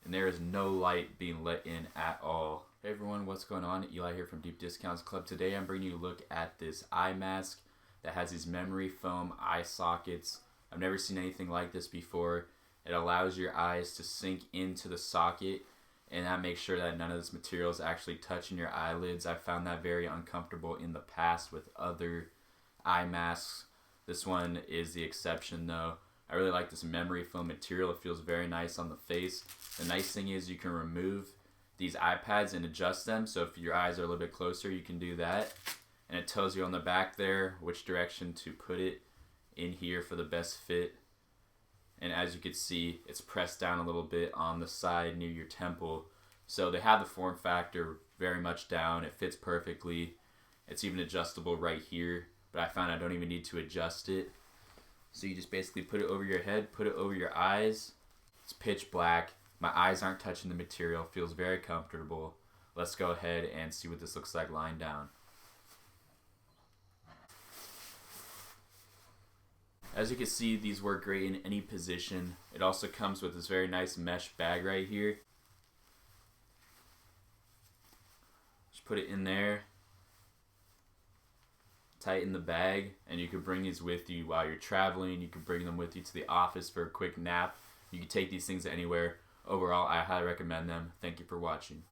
and there is no light being let in at all. Hey everyone, what's going on? Eli here from Deep Discounts Club. Today I'm bringing you a look at this eye mask that has these memory foam eye sockets. I've never seen anything like this before. It allows your eyes to sink into the socket, and that makes sure that none of this material is actually touching your eyelids. I found that very uncomfortable in the past with other eye masks. This one is the exception though. I really like this memory foam material. It feels very nice on the face. The nice thing is you can remove these iPads and adjust them. So if your eyes are a little bit closer, you can do that. And it tells you on the back there which direction to put it in here for the best fit. And as you can see, it's pressed down a little bit on the side near your temple. So they have the form factor very much down. It fits perfectly. It's even adjustable right here, but I found I don't even need to adjust it. So you just basically put it over your head, put it over your eyes. It's pitch black. My eyes aren't touching the material. Feels very comfortable. Let's go ahead and see what this looks like lying down. As you can see, these work great in any position. It also comes with this very nice mesh bag right here. Just put it in there, tighten the bag, and you can bring these with you while you're traveling. You can bring them with you to the office for a quick nap. You can take these things anywhere. Overall, I highly recommend them. Thank you for watching.